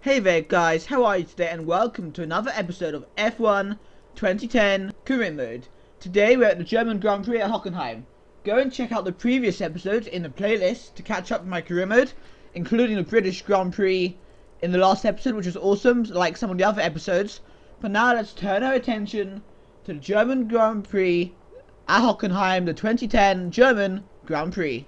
Hey there guys, how are you today, and welcome to another episode of F1 2010 Career Mode. Today we're at the German Grand Prix at Hockenheim. Go and check out the previous episodes in the playlist to catch up with my career mode, including the British Grand Prix in the last episode, which was awesome, like some of the other episodes. But now let's turn our attention to the German Grand Prix at Hockenheim, the 2010 German Grand Prix.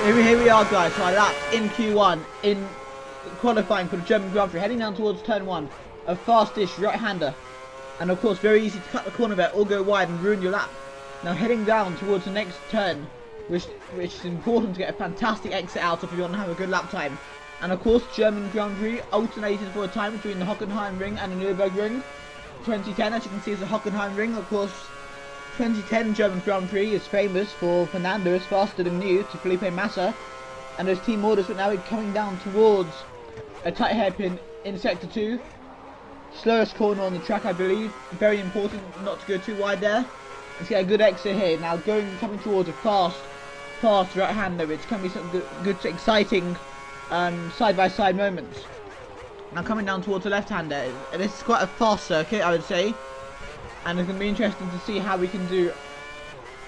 Here we are guys, so I lap in Q1 in qualifying for the German Grand Prix, heading down towards turn 1, a fast-ish right-hander, and of course very easy to cut the corner there or go wide and ruin your lap. Now heading down towards the next turn, which is important to get a fantastic exit out of if you want to have a good lap time. And of course German Grand Prix alternated for a time between the Hockenheim ring and the Nürburgring. 2010, as you can see, is the Hockenheim ring. Of course 2010 German Grand Prix is famous for Fernando is faster than new to Felipe Massa, and those team orders, but now we're coming down towards a tight hairpin in sector 2. Slowest corner on the track, I believe. Very important not to go too wide there. Let's get a good exit here. Now coming towards a fast right-hander, which can be some good exciting side-by-side moments. Now coming down towards the left-hander. This is quite a fast circuit, I would say, and it's going to be interesting to see how we can do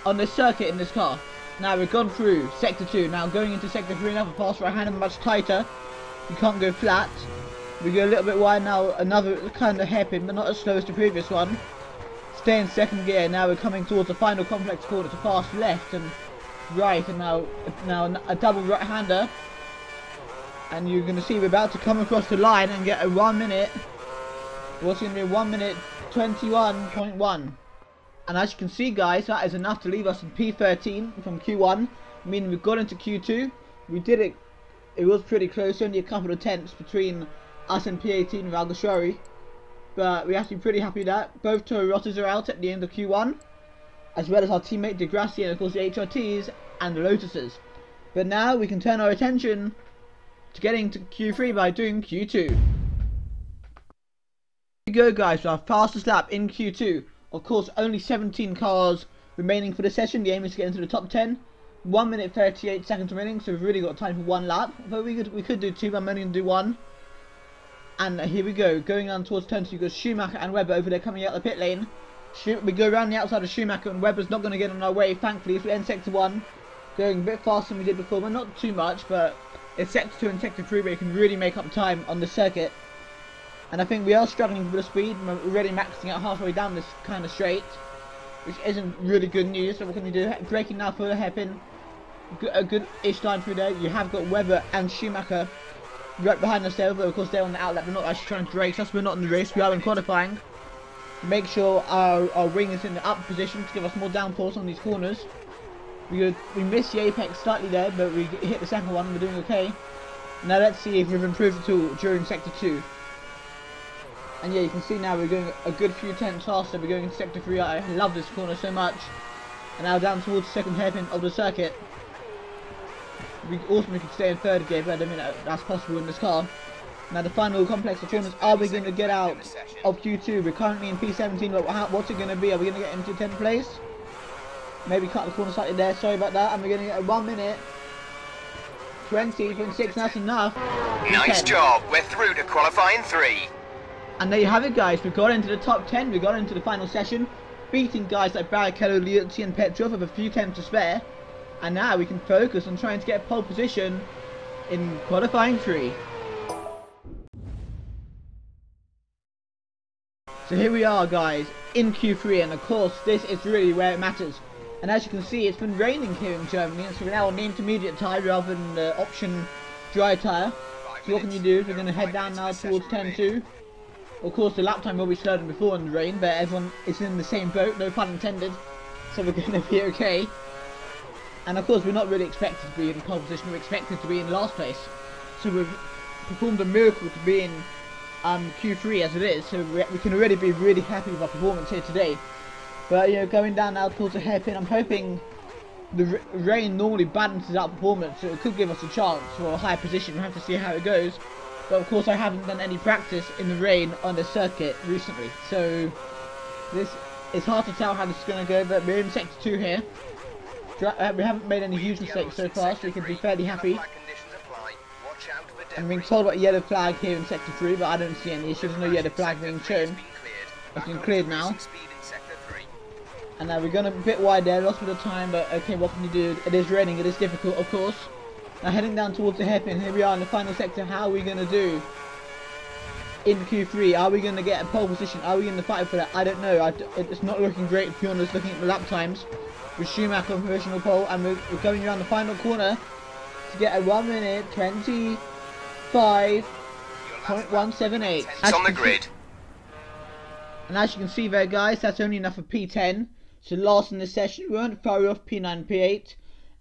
on this circuit in this car. Now we've gone through sector 2, now going into sector 3, another fast right-hander, much tighter. You can't go flat. We go a little bit wide now, another kind of hairpin, but not as slow as the previous one. Stay in second gear. Now we're coming towards the final complex corner. It's a fast left and right, and now a double right-hander. And you're going to see we're about to come across the line and get a 1 minute. What's going to be a 1 minute 21.1. And as you can see guys, that is enough to leave us in P13 from Q1, meaning we've got into Q2. We did it, it was pretty close, only a couple of tenths between us and P18 with Alguersuari. But we have to be pretty happy that both Toro Rosses are out at the end of Q1, as well as our teammate De Grassi and of course the HRTs and the Lotuses. But now we can turn our attention to getting to Q3 by doing Q2. Here we go guys, our fastest lap in Q2. Of course, only 17 cars remaining for the session. The aim is to get into the top 10. 1 minute 38 seconds remaining, so we've really got time for one lap. But we could do two, but I'm only going to do one. And here we go, going on towards turn 2. You've got Schumacher and Webber over there coming out the pit lane. We go around the outside of Schumacher, and Webber's not going to get on our way, thankfully. So we end sector 1, going a bit faster than we did before, but not too much. But it's sector 2 and sector 3 where you can really make up time on the circuit. And I think we are struggling with the speed. We're already maxing out halfway down this kind of straight, which isn't really good news. So what can we do? Braking now for the hairpin. A good-ish line through there. You have got Webber and Schumacher right behind us there, but of course they're on the outlet. They're not actually trying to race us. We're not in the race. We are in qualifying. Make sure our wing is in the up position to give us more downforce on these corners. We missed the apex slightly there, but we hit the second one. We're doing okay. Now let's see if we've improved at all during sector 2. And yeah, you can see now we're going a good few tenths faster. We're going into sector 3. I love this corner so much. And now down towards the second hairpin of the circuit. We could stay in third gear, but I don't think that's possible in this car. Now the final complex of corners. Are we going to get out of Q2? We're currently in P17, but what's it going to be? Are we going to get into 10th place? Maybe cut the corner slightly there, sorry about that. And we're going to get a 1 minute 20.6, that's enough. Nice job, we're through to qualifying 3. And there you have it guys, we got into the top 10, we got into the final session, beating guys like Barrichello, Liuzzi and Petrov with a few tenths to spare. And now we can focus on trying to get pole position in qualifying 3. So here we are guys, in Q3, and of course this is really where it matters. And as you can see, it's been raining here in Germany, and so we're now on the intermediate tyre rather than the option dry tyre. So what can you do? We're going to head down now towards turn 2. Of course the lap time will be slower than before in the rain, but everyone is in the same boat, no pun intended. So we're going to be okay. And of course we're not really expected to be in pole position, we're expected to be in last place. So we've performed a miracle to be in Q3 as it is, so we can already be really happy with our performance here today. But you know, going down now towards the hairpin, I'm hoping the rain normally balances out performance, so it could give us a chance for a high position. We'll have to see how it goes. But of course I haven't done any practice in the rain on the circuit recently, so this it's hard to tell how this is going to go. But we're in sector 2 here. We haven't made any huge mistakes so far, so we can be fairly happy. I'm being told about a yellow flag here in sector 3, but I don't see any issues. There's no yellow flag being shown. It's been cleared now. And now we're going a bit wide there, lost a bit of time, but okay, what can you do? It is raining, it is difficult, of course. Now heading down towards the hairpin, here we are in the final sector. How are we going to do in Q3? Are we going to get a pole position? Are we going to fight for that? I don't know. It's not looking great, to be honest, looking at the lap times. With Schumacher on provisional pole, and we're going around the final corner to get a 1 minute 25.178. It's on the grid. And as you can see there, guys, that's only enough for P10. So last in this session, we weren't far off P9, P8,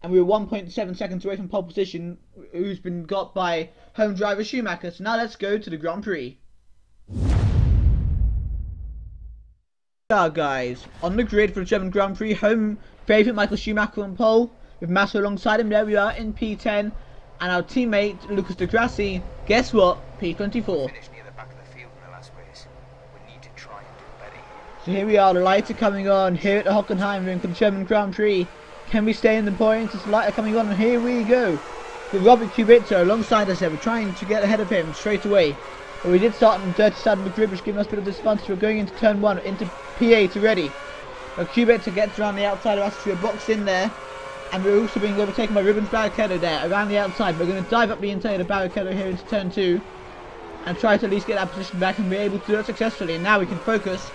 and we were 1.7 seconds away from pole position, who's been got by home driver Schumacher. So now let's go to the Grand Prix. Yeah, guys, on the grid for the German Grand Prix, home favourite Michael Schumacher on pole, with Massa alongside him. There we are in P10, and our teammate Lucas de Grassi, guess what, P24. So here we are, the lights are coming on here at the Hockenheimring for the German Grand Prix. Can we stay in the points? This light are coming on, and here we go. With Robert Kubica alongside us there, we're trying to get ahead of him straight away. But we did start on the dirty side of the grid, which giving us a bit of disadvantage. We're going into turn 1, into P8 already. But Kubica gets around the outside of us, we're boxed in there. And we're also being overtaken by Rubens Barrichello there, around the outside. We're going to dive up the inside of Barrichello here into turn 2. And try to at least get that position back, and be able to do it successfully. And now we can focus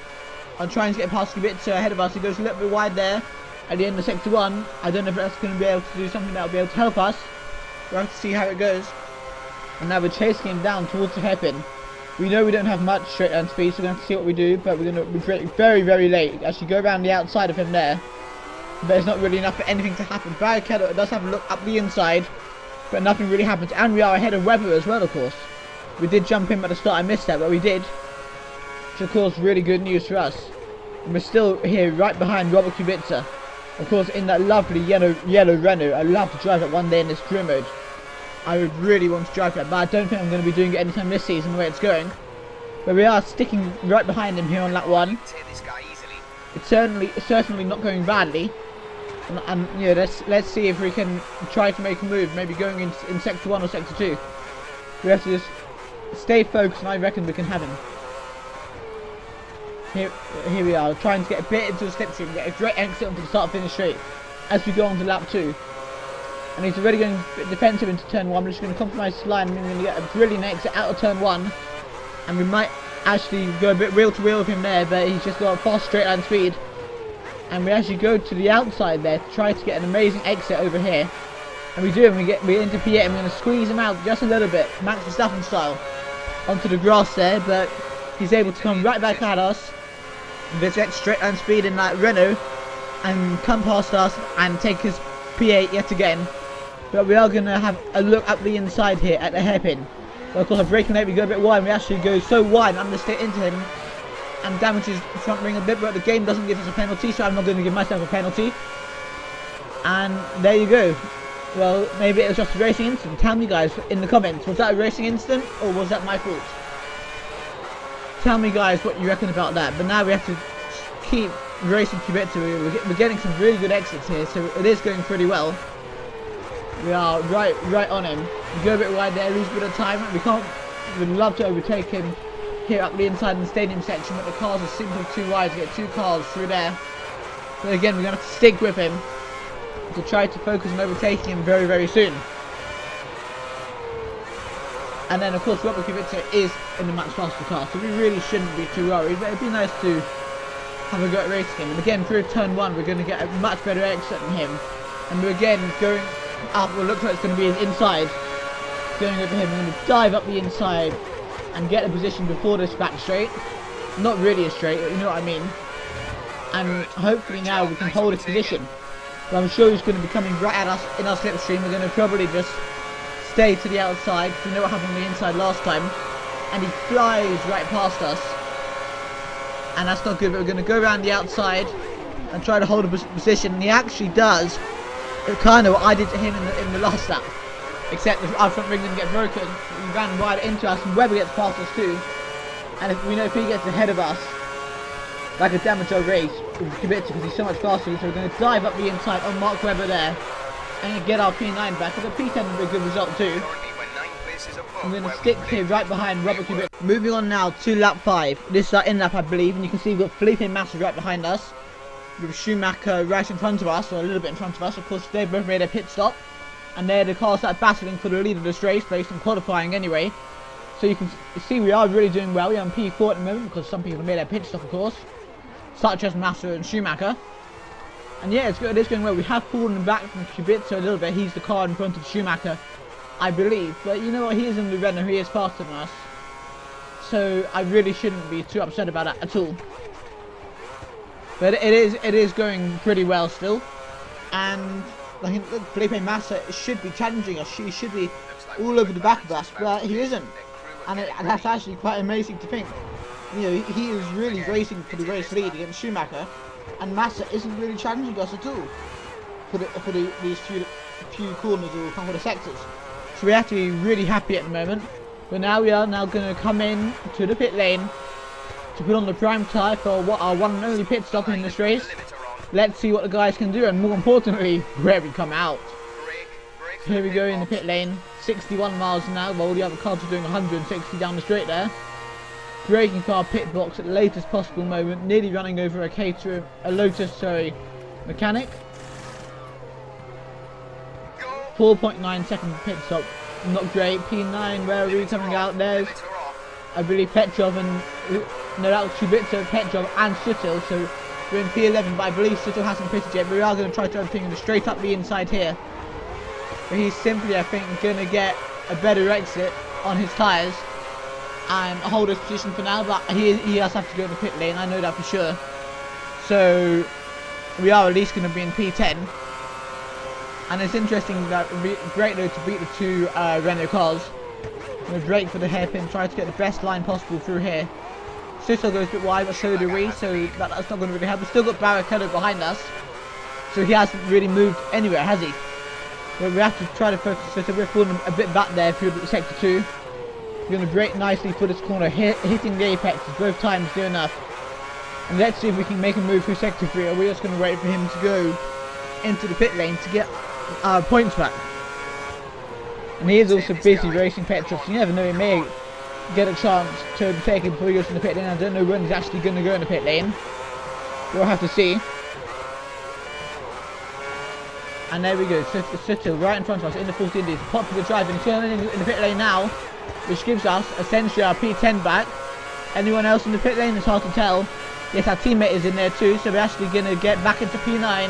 on trying to get past Kubica ahead of us. He goes a little bit wide there at the end of sector 1. I don't know if that's going to be able to do something that will be able to help us. We'll have to see how it goes. And now we're chasing him down towards the hairpin. We know we don't have much straight line speed, so we're going to have to see what we do. But we're going to be very, very late. Actually go around the outside of him there. But it's not really enough for anything to happen. Barrichello does have a look up the inside, but nothing really happens. And we are ahead of Webber as well, of course. We did jump in at the start. I missed that, but we did. Which of course really good news for us. And we're still here right behind Robert Kubica. Of course in that lovely yellow Renault. I'd love to drive it one day in this career mode. I would really want to drive that, but I don't think I'm going to be doing it anytime this season the way it's going. But we are sticking right behind him here on lap 1. It's certainly not going badly. And yeah, let's see if we can try to make a move, maybe going in sector 1 or sector 2. We have to just stay focused, and I reckon we can have him. Here we are, trying to get a bit into the slipstream, get a great exit onto the start finish straight as we go on to lap 2. And he's already going defensive into turn 1. We're just going to compromise his line, and we're going to get a brilliant exit out of turn 1. And we might actually go a bit wheel to wheel with him there, but he's just got a fast straight line speed. And we actually go to the outside there to try to get an amazing exit over here. And we do, and we're into P8, and we're going to squeeze him out just a little bit, Max Verstappen style, onto the grass there, but he's able to come right back at us with his straight line speed in that Renault, and come past us and take his P8 yet again. But we are going to have a look up the inside here at the hairpin. But of course, a braking late, we go a bit wide, and we actually go so wide and understeer into him and damages the front ring a bit, but the game doesn't give us a penalty, so I'm not going to give myself a penalty. And there you go. Well, maybe it was just a racing incident. Tell me guys in the comments, was that a racing incident or was that my fault? Tell me guys what you reckon about that. But now we have to keep racing Kubica. We're getting some really good exits here, so it is going pretty well. We are right on him. We go a bit wide there, lose a bit of time. We'd love to overtake him here up the inside in the stadium section, but the cars are simply too wide to get 2 cars through there. But again, we're going to have to stick with him to try to focus on overtaking him very, very soon. And then of course Robert Kubica is in the much faster car, so we really shouldn't be too worried, but it'd be nice to have a go at racing him. And again, through turn 1 we're going to get a much better exit than him, and we're again going up what looks like it's going to be his inside, going over him. We're going to dive up the inside and get a position before this back straight, not really a straight, but you know what I mean. And hopefully now we can hold his position. But I'm sure he's going to be coming right at us in our slipstream. We're going to probably just stay to the outside. We know what happened on the inside last time, and he flies right past us, and that's not good. But we're going to go around the outside and try to hold a position, and he actually does kind of what I did to him in the last lap. except the our front ring didn't get broken. He ran wide into us, and Webber gets past us too. And if we know if he gets ahead of us, that could damage our race with Kubica because he's so much faster. So we're going to dive up the inside on Mark Webber there and get our P9 back. But the P10 would be a good result too. I'm going to stick here right behind Robert Kubica. Moving on now to lap 5. This is our in lap, I believe, and you can see we've got Felipe Massa right behind us, with Schumacher right in front of us, or a little bit in front of us. Of course, they both made a pit stop, and they're the cars that are battling for the lead of this race, based on qualifying anyway. So you can see we are really doing well. We're on P4 at the moment because some people have made their pit stop, of course, such as Massa and Schumacher. And yeah, it's good. It's going well. We have fallen back from Kubica a little bit. He's the car in front of Schumacher, I believe. But you know what? He is in the Renault. He is faster than us. So I really shouldn't be too upset about that at all. But it is going pretty well still. And I think Felipe Massa should be challenging us. He should be all over the back of us, but he isn't. And that's actually quite amazing to think. You know, he is really racing for the race lead against Schumacher, and Massa isn't really challenging us at all for these few corners or for the sectors. So we have to be really happy at the moment. But now we are going to come in to the pit lane to put on the prime tyre for what our one and only pit stop in this race. Let's see what the guys can do, and more importantly, where we come out. Here we go in the pit lane, 61 miles an hour, while all the other cars are doing 160 down the straight there. Braking car pit box at the latest possible moment, nearly running over a Lotus mechanic. 4.9 second pit stop, not great. P9, where are we coming out? There's, I believe, Petrov and, no, that was Kubica, Petrov and Suttil, so we're in P11, but I believe Suttil hasn't pitted yet. But we are going to try to overtake him straight up the inside here. But he's simply, I think, going to get a better exit on his tyres and hold his position for now, but he does have to go in the pit lane, I know that for sure. So we are at least going to be in P10. And it's interesting that great though to beat the two Renault cars. We'll brake for the hairpin, try to get the best line possible through here. Suttil goes a bit wide, but so do we, so that's not going to really help. We've still got Barrichello behind us, so he hasn't really moved anywhere, has he? But we have to try to focus Suttil. We're falling a bit back there through sector 2. We're going to brake nicely for this corner, hitting the apexes both times, do enough. And let's see if we can make a move through sector 3, or we're just going to wait for him to go into the pit lane to get our points back. And he is also busy racing Petrov, so you never know, he may get a chance to overtake him before he goes in the pit lane. I don't know when he's actually going to go in the pit lane. We'll have to see. And there we go, Suttil right in front of us in the 40 Indy. Popular driving, he's going in the pit lane now, which gives us essentially our P10 back. Anyone else in the pit lane? It's hard to tell. Yes, our teammate is in there too, so we're actually going to get back into P9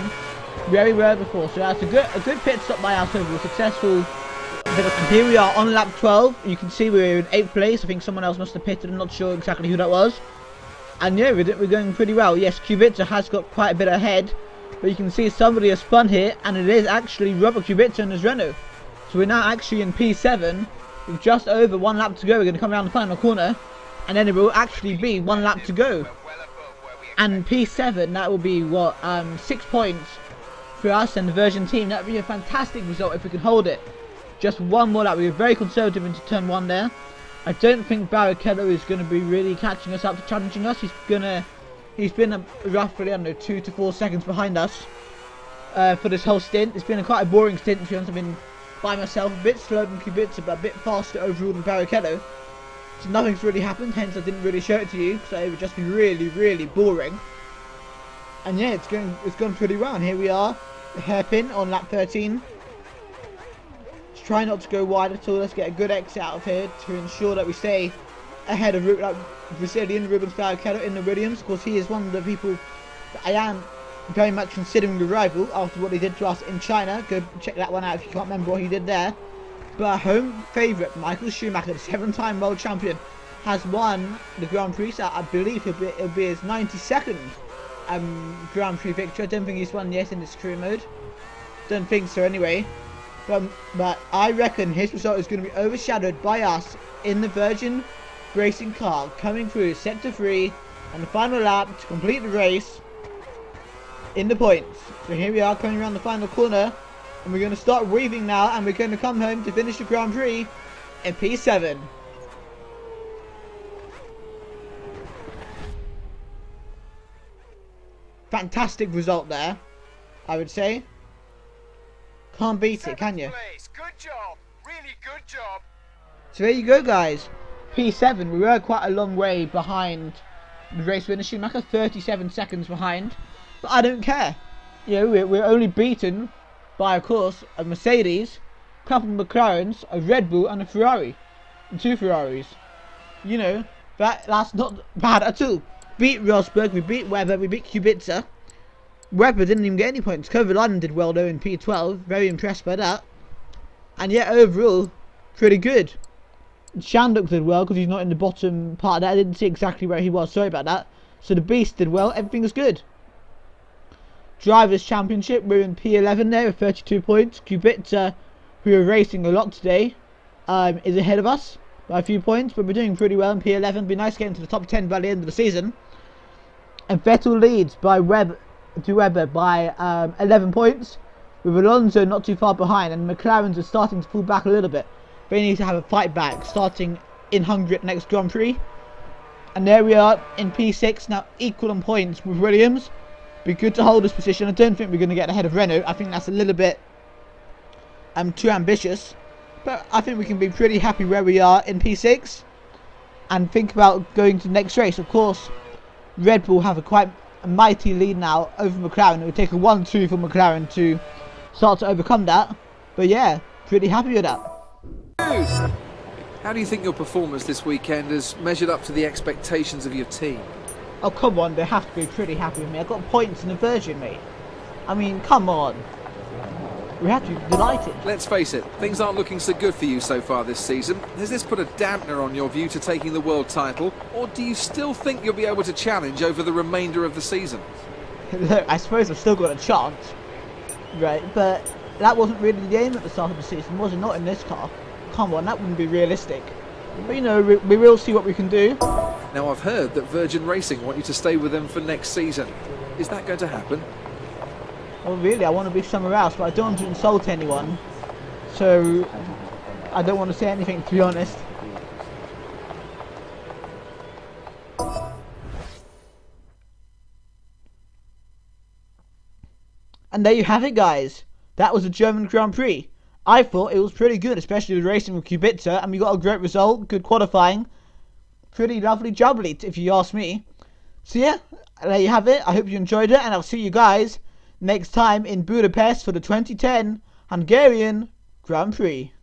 where we were before. So that's a good pit stop by us overall, successful. And here we are on lap 12. You can see we're in 8th place. I think someone else must have pitted. I'm not sure exactly who that was. And yeah, we're going pretty well. Yes, Kubica has got quite a bit ahead, but you can see somebody has spun here, and it is actually Robert Kubica and his Renault. So we're now actually in P7 with just over 1 lap to go. We're going to come around the final corner, and then it will actually be 1 lap to go. And P7, that will be what, 6 points for us and the Virgin team. That would be a fantastic result if we can hold it. Just one more lap. We were very conservative into turn 1 there. I don't think Barrichello is going to be really catching us up to challenging us. He's been roughly, I don't know, 2 to 4 seconds behind us for this whole stint. It's been quite a boring stint, to be honest. I've been by myself, a bit slower than Kubica, but a bit faster overall than Barrichello. So nothing's really happened, hence I didn't really show it to you, so it would just be really, really boring. And yeah, it's gone pretty well. And here we are, the hairpin on lap 13. Just try not to go wide at all. Let's get a good exit out of here to ensure that we stay ahead of Brazilian Rubens Barrichello in the Williams. Of course, he is one of the people that I am very much considering a rival after what he did to us in China. Go check that one out if you can't remember what he did there. But our home favourite, Michael Schumacher, the 7-time world champion, has won the Grand Prix. So I believe it'll be his 92nd Grand Prix victory. I don't think he's won yet in this career mode. Don't think so anyway. But I reckon his result is going to be overshadowed by us in the Virgin racing car coming through sector 3 on the final lap to complete the race in the points. So here we are coming around the final corner And we're going to start weaving now, and we're going to come home to finish the Grand Prix in P7. Fantastic result there, I would say. Can't beat it, can you? Good job. Really good job. So there you go, guys. P7, we were quite a long way behind the race winner Schumacher, 37 seconds behind. But I don't care. You know, we're only beaten by, of course, a Mercedes, a couple of McLarens, a Red Bull and a Ferrari. And 2 Ferraris. You know, that's not bad at all. Beat Rosberg, we beat Webber, we beat Kubica. Webber didn't even get any points. Kovalainen did well though in P12. Very impressed by that. And yet overall, pretty good. Shanduk did well because he's not in the bottom part of that. I didn't see exactly where he was. Sorry about that. So the Beast did well. Everything is good. Drivers' Championship, we're in P11 there with 32 points. Kubica, who are racing a lot today, is ahead of us by a few points, but we're doing pretty well in P11. It'd be nice to get into the top 10 by the end of the season. And Vettel leads by Webber by 11 points, with Alonso not too far behind, and McLaren's are starting to pull back a little bit. They need to have a fight back starting in Hungary at next Grand Prix. And there we are in P6 now, equal on points with Williams. Be good to hold this position. I don't think we're going to get ahead of Renault. I think that's a little bit too ambitious, but I think we can be pretty happy where we are in P6 and think about going to the next race. Of course, Red Bull have a mighty lead now over McLaren. It would take a 1-2 for McLaren to start to overcome that, but yeah, pretty happy with that. How do you think your performance this weekend has measured up to the expectations of your team? Oh, come on, they have to be pretty happy with me. I got points in the Virgin, mate. I mean, come on. We have to be delighted. Let's face it, things aren't looking so good for you so far this season. Has this put a dampener on your view to taking the world title, or do you still think you'll be able to challenge over the remainder of the season? Look, I suppose I've still got a chance, right? But that wasn't really the aim at the start of the season, was it? Not in this car. Come on, that wouldn't be realistic. But you know, we will see what we can do. Now I've heard that Virgin Racing want you to stay with them for next season. Is that going to happen? Well, really, I want to be somewhere else, but I don't want to insult anyone. So, I don't want to say anything, to be honest. And there you have it, guys. That was the German Grand Prix. I thought it was pretty good, especially the racing with Kubica, and we got a great result, good qualifying. Pretty lovely jubbly, if you ask me. So yeah, there you have it. I hope you enjoyed it, and I'll see you guys next time in Budapest for the 2010 Hungarian Grand Prix.